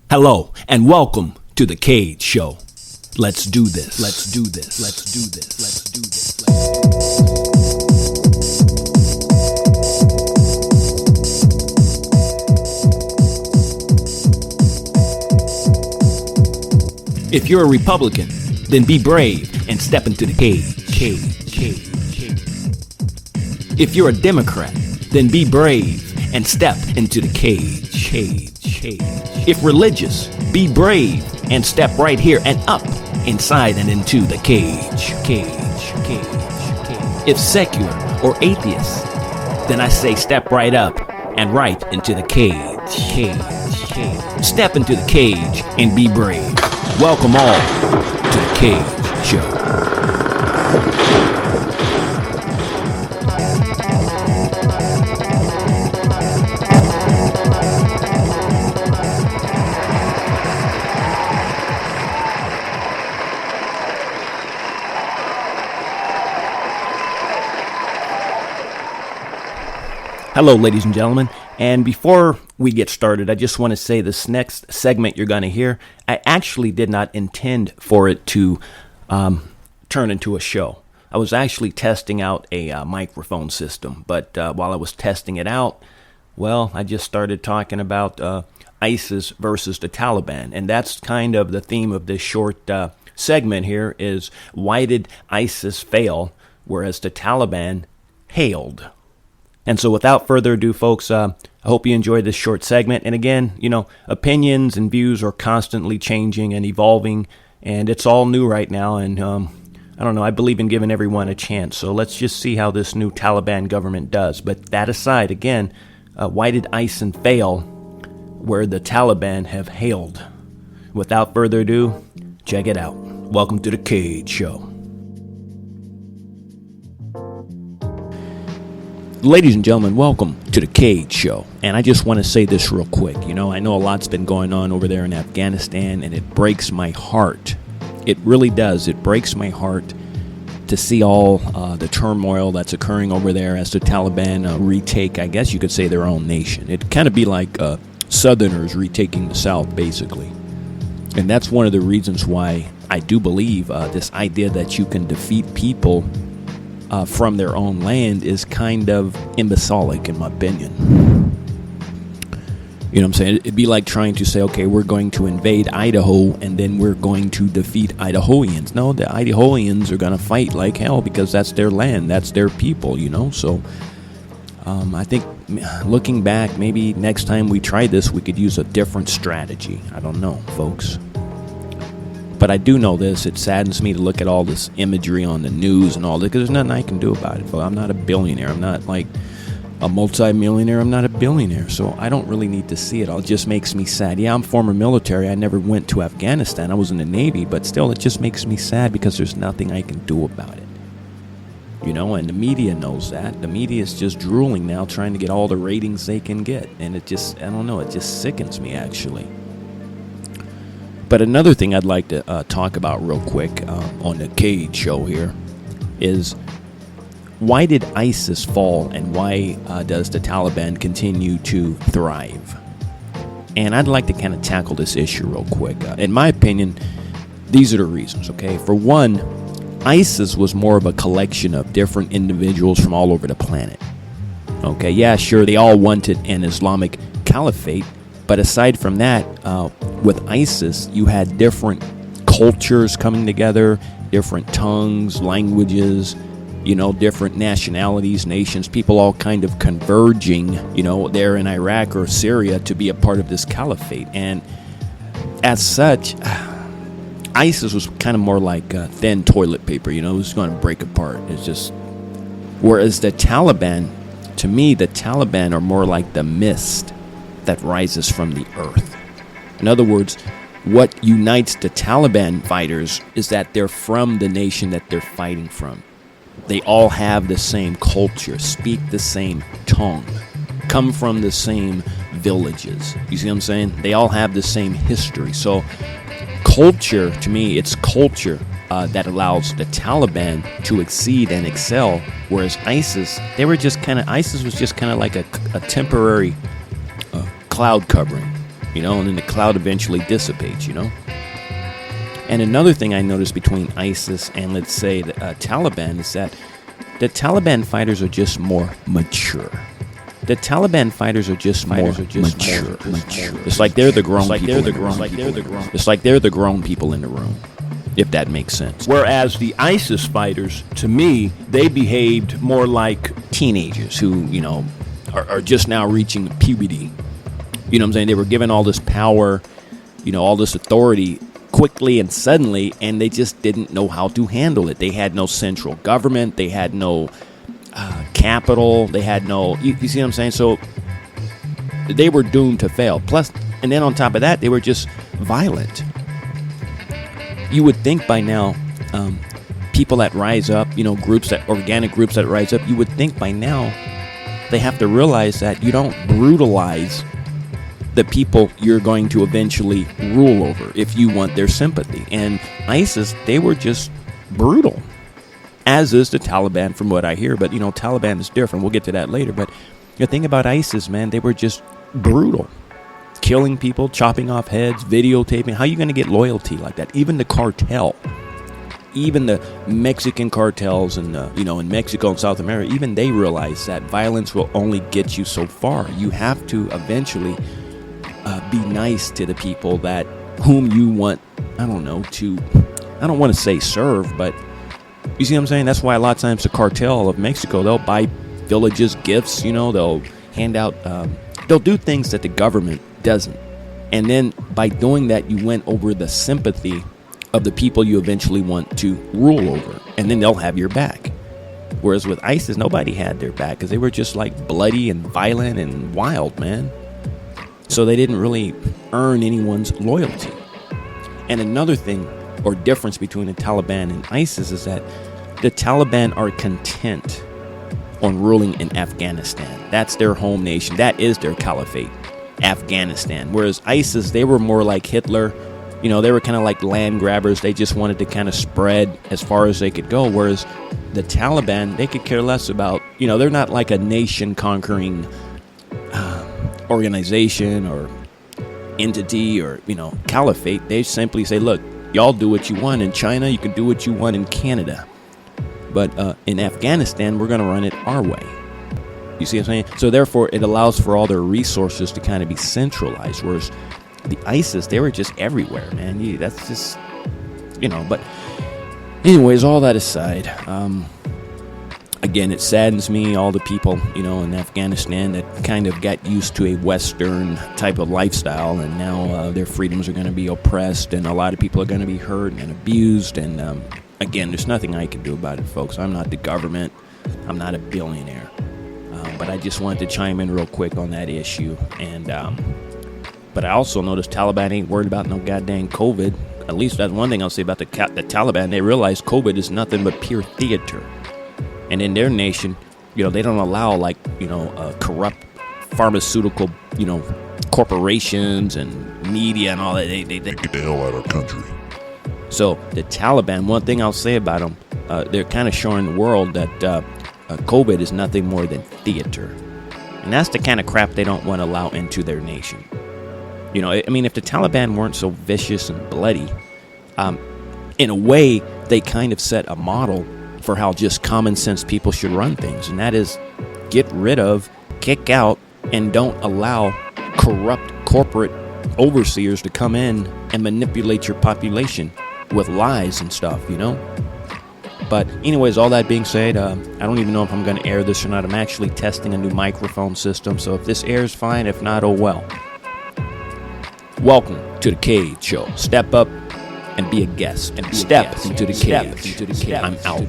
Hello and welcome to the Cage Show. Let's do this. Let's do this. Let's do this. Let's do this. If you're a Republican, then be brave and step into the cage. If you're a Democrat, then be brave and step into the cage. If religious, be brave and step right here and up inside and into the cage. If secular or atheist, then I say step right up and right into the cage. Step into the cage and be brave. Welcome all to the Cage Show. Hello, ladies and gentlemen, and before we get started, I just want to say this next segment you're going to hear, I actually did not intend for it to turn into a show. I was actually testing out a microphone system, but while I was testing it out, well, I just started talking about ISIS versus the Taliban, and that's kind of the theme of this short segment here is why did ISIS fail, whereas the Taliban hailed? And so without further ado, folks, I hope you enjoyed this short segment. And again, opinions and views are constantly changing and evolving, and it's all new right now. And I don't know, I believe in giving everyone a chance. So let's just see how this new Taliban government does. But that aside, again, why did ISIS fail where the Taliban have hailed? Without further ado, check it out. Welcome to the Cage Show. Ladies and gentlemen, welcome to the Cage Show. And I just want to say this real quick. I know a lot's been going on over there in Afghanistan, and it breaks my heart. It really does. It breaks my heart to see all the turmoil that's occurring over there as the Taliban retake, I guess you could say, their own nation. It'd kind of be like Southerners retaking the South, basically. And that's one of the reasons why I do believe this idea that you can defeat people from their own land is kind of imbecilic, in my opinion. You know what I'm saying? It'd be like trying to say, okay, we're going to invade Idaho and then we're going to defeat Idahoans. No, the Idahoans are going to fight like hell because that's their land, that's their people, So I think looking back, maybe next time we try this, we could use a different strategy. I don't know, folks. But I do know this, it saddens me to look at all this imagery on the news and all that, because there's nothing I can do about it. I'm not a billionaire. I'm not like a multi-millionaire. I'm not a billionaire. So I don't really need to see it. It just makes me sad. Yeah, I'm former military. I never went to Afghanistan. I was in the Navy. But still, it just makes me sad because there's nothing I can do about it. And the media knows that. The media is just drooling now, trying to get all the ratings they can get. And it just, I don't know, it just sickens me, actually. But another thing I'd like to talk about real quick on the Cage Show here is why did ISIS fall and why does the Taliban continue to thrive? And I'd like to kind of tackle this issue real quick. In my opinion, these are the reasons, okay? For one, ISIS was more of a collection of different individuals from all over the planet. Okay, yeah, sure, they all wanted an Islamic caliphate, but aside from that, with ISIS, you had different cultures coming together, different tongues, languages, different nationalities, nations, people all kind of converging, there in Iraq or Syria to be a part of this caliphate. And as such, ISIS was kind of more like thin toilet paper, it was going to break apart. It's just, whereas the Taliban, to me, the Taliban are more like the mist that rises from the earth. In other words, what unites the Taliban fighters is that they're from the nation that they're fighting from. They all have the same culture, speak the same tongue, come from the same villages. You see what I'm saying? They all have the same history. So culture, to me, it's culture that allows the Taliban to exceed and excel, whereas ISIS was just kind of like a temporary cloud covering. and then the cloud eventually dissipates, And another thing I noticed between ISIS and, let's say, the Taliban is that the Taliban fighters are just more mature. The Taliban fighters are just more mature. It's like they're the grown people. It's like they're the grown people in the room, if that makes sense. Whereas the ISIS fighters, to me, they behaved more like teenagers who, are just now reaching puberty. You know what I'm saying? They were given all this power, all this authority quickly and suddenly, and they just didn't know how to handle it. They had no central government. They had no capital. They had no, you see what I'm saying? So they were doomed to fail. Plus, and then on top of that, they were just violent. You would think by now, people that rise up, organic groups that rise up, you would think by now they have to realize that you don't brutalize the people you're going to eventually rule over if you want their sympathy. And ISIS, they were just brutal, as is the Taliban from what I hear. But, Taliban is different. We'll get to that later. But the thing about ISIS, man, they were just brutal. Killing people, chopping off heads, videotaping. How are you going to get loyalty like that? Even the cartel, even the Mexican cartels and, in Mexico and South America, even they realize that violence will only get you so far. You have to eventually be nice to the people that whom you want, I don't want to say serve, but you see what I'm saying? That's why a lot of times the cartel of Mexico, they'll buy villages gifts, they'll hand out, they'll do things that the government doesn't. And then by doing that, you win over the sympathy of the people you eventually want to rule over. And then they'll have your back. Whereas with ISIS, nobody had their back because they were just like bloody and violent and wild, man. So they didn't really earn anyone's loyalty. And another thing or difference between the Taliban and ISIS is that the Taliban are content on ruling in Afghanistan. That's their home nation. That is their caliphate, Afghanistan. Whereas ISIS, they were more like Hitler. They were kind of like land grabbers. They just wanted to kind of spread as far as they could go. Whereas the Taliban, they could care less about, they're not like a nation conquering organization or entity or, caliphate. They simply say, look, y'all do what you want in China. You can do what you want in Canada. But in Afghanistan, we're going to run it our way. You see what I'm saying? So therefore, it allows for all their resources to kind of be centralized. Whereas the ISIS, they were just everywhere, man. That's just, But anyways, all that aside, again, it saddens me, all the people, in Afghanistan that kind of got used to a Western type of lifestyle, and now their freedoms are going to be oppressed, and a lot of people are going to be hurt and abused. And again, there's nothing I can do about it, folks. I'm not the government. I'm not a billionaire. But I just wanted to chime in real quick on that issue. And but I also noticed Taliban ain't worried about no goddamn COVID. At least that's one thing I'll say about the Taliban. They realize COVID is nothing but pure theater. And in their nation, they don't allow corrupt pharmaceutical, corporations and media and all that. They get the hell out of our country. So the Taliban, one thing I'll say about them, they're kind of showing the world that COVID is nothing more than theater. And that's the kind of crap they don't want to allow into their nation. If the Taliban weren't so vicious and bloody, in a way, they kind of set a model for how just common sense people should run things. And that is get rid of, kick out, and don't allow corrupt corporate overseers to come in and manipulate your population with lies and stuff, But anyways, all that being said, I don't even know if I'm going to air this or not. I'm actually testing a new microphone system, so if this airs, fine. If not, oh well. Welcome to the Cage Show. Step up and be a guest. And step into the cage. I'm out.